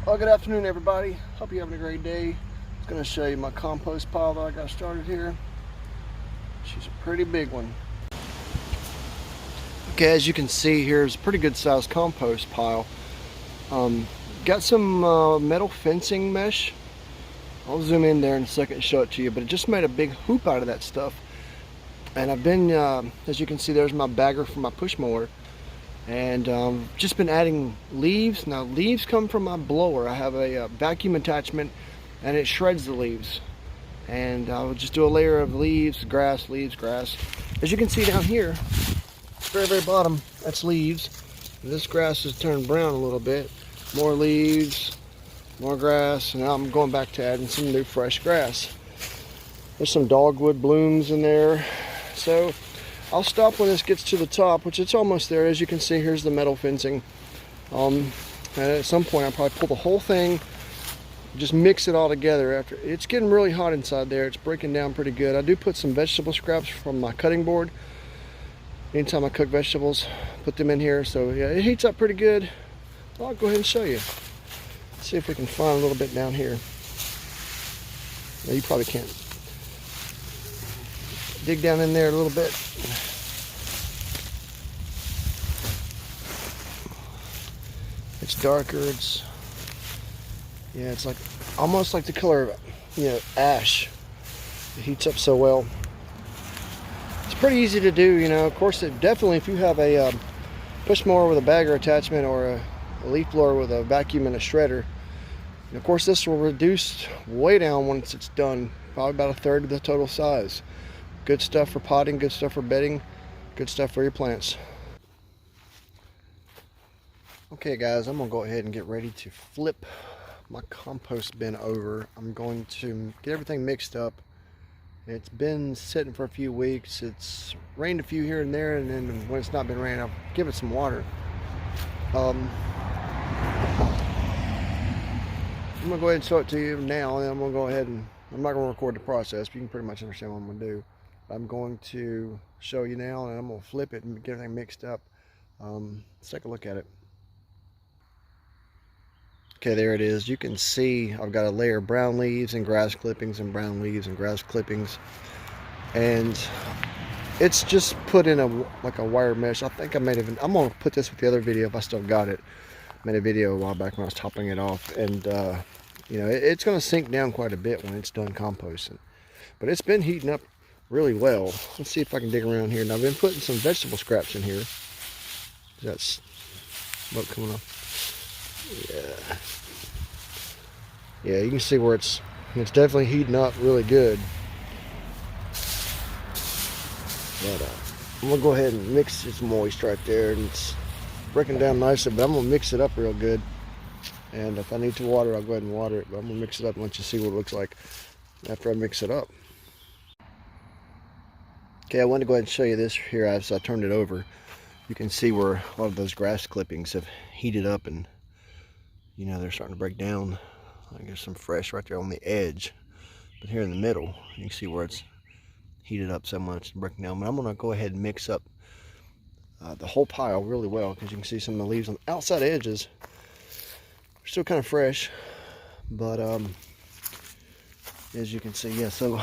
Well, good afternoon, everybody. Hope you're having a great day. I'm going to show you my compost pile that I got started here. She's a pretty big one. Okay, as you can see, here's a pretty good sized compost pile. Got some metal fencing mesh. I'll zoom in there in a second and show it to you, but it just made a big hoop out of that stuff. And I've been, as you can see, there's my bagger for my push mower. And just been adding leaves. Now leaves come from my blower. I have a vacuum attachment and it shreds the leaves. And I'll just do a layer of leaves, grass. As you can see down here, very bottom, that's leaves. This grass has turned brown a little bit. More leaves, more grass, and now I'm going back to adding some new fresh grass. There's some dogwood blooms in there. So I'll stop when this gets to the top, which it's almost there. As you can see, here's the metal fencing. And at some point I'll probably pull the whole thing, just mix it all together. After it's getting really hot inside there, it's breaking down pretty good. I do put some vegetable scraps from my cutting board. Anytime I cook vegetables, put them in here. So yeah, it heats up pretty good. I'll go ahead and show you. Let's see if we can find a little bit down here. Now, you probably can't. Dig down in there a little bit. It's darker. It's like almost like the color of ash. It heats up so well. It's pretty easy to do, Of course, definitely if you have a push mower with a bagger attachment or a leaf blower with a vacuum and a shredder, and of course this will reduce way down once it's done, probably about a third of the total size. Good stuff for potting, good stuff for bedding, good stuff for your plants. Okay guys, I'm gonna go ahead and get ready to flip my compost bin over. I'm going to get everything mixed up. It's been sitting for a few weeks. It's rained a few here and there, and then when it's not been raining, I'll give it some water. I'm gonna go ahead and show it to you now, and I'm gonna go ahead and I'm not gonna record the process, but you can pretty much understand what I'm gonna do. I'm going to show you now, and I'm going to flip it and get everything mixed up. Let's take a look at it. Okay, there it is. You can see I've got a layer of brown leaves and grass clippings and brown leaves and grass clippings. And it's just put in like a wire mesh. I think I'm going to put this with the other video if I still got it. I made a video a while back when I was topping it off. And, it's going to sink down quite a bit when it's done composting. But it's been heating up really well. Let's see if I can dig around here. Now I've been putting some vegetable scraps in here. That's smoke coming up. Yeah, you can see where it's definitely heating up really good. But I'm gonna go ahead and mix. It's moist right there, and it's breaking down nicely. But I'm gonna mix it up real good. And if I need to water, I'll go ahead and water it. But I'm gonna mix it up and let you see what it looks like after I mix it up. Okay, I wanted to go ahead and show you this here as I turned it over. You can see where a lot of those grass clippings have heated up, and they're starting to break down. I guess some fresh right there on the edge, but here in the middle you can see where it's heated up so much and breaking down. But I'm going to go ahead and mix up the whole pile really well, because you can see some of the leaves on the outside edges are still kind of fresh, but as you can see, so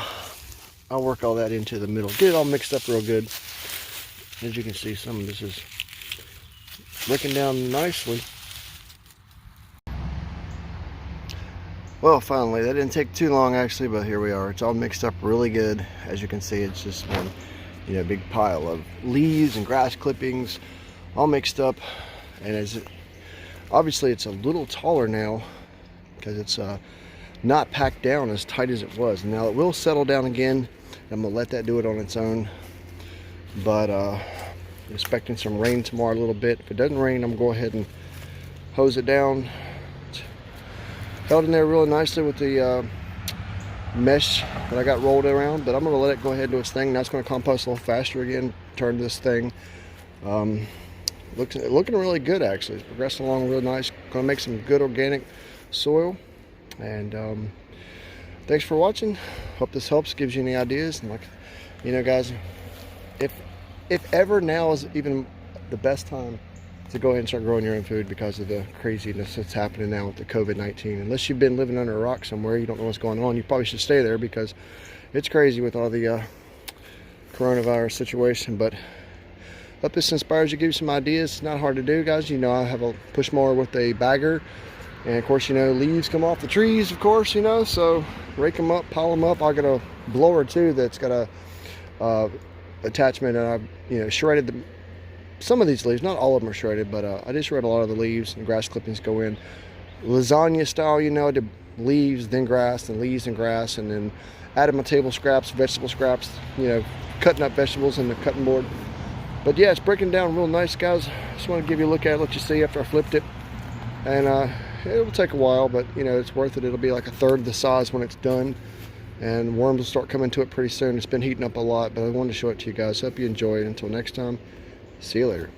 I'll work all that into the middle, get it all mixed up real good. As you can see, some of this is breaking down nicely. Well, finally, that didn't take too long actually, but here we are. It's all mixed up really good. As you can see, it's just one big pile of leaves and grass clippings all mixed up. And obviously it's a little taller now because it's not packed down as tight as it was. Now it will settle down again. I'm gonna let that do it on its own, but expecting some rain tomorrow a little bit. If it doesn't rain, I'm gonna go ahead and hose it down. It's held in there really nicely with the mesh that I got rolled around, but I'm gonna let it go ahead and do its thing. Now it's gonna compost a little faster again, turn this thing. Looking really good actually. It's progressing along real nice. Gonna make some good organic soil. And thanks for watching. Hope this helps, gives you any ideas. And guys, if ever now is even the best time to go ahead and start growing your own food because of the craziness that's happening now with the COVID-19. Unless you've been living under a rock somewhere, you don't know what's going on, you probably should stay there because it's crazy with all the coronavirus situation. But hope this inspires you, give you some ideas. It's not hard to do, guys. You know, I have a push mower with a bagger, and of course, you know, leaves come off the trees, of course, you know, so rake them up, pile them up. I got a blower too that's got a attachment, and I've, you know, shredded some of these leaves. Not all of them are shredded, but I just shred a lot of the leaves, and grass clippings go in lasagna style. You know, I did leaves, then grass, then leaves and grass, and then added my table scraps, vegetable scraps, you know, cutting up vegetables in the cutting board. But yeah, it's breaking down real nice, guys. Just want to give you a look at it, let you see after I flipped it. And it will take a while, but you know, it's worth it. It'll be like a third of the size when it's done, and worms will start coming to it pretty soon. It's been heating up a lot, but I wanted to show it to you guys. Hope you enjoy it. Until next time, see you later.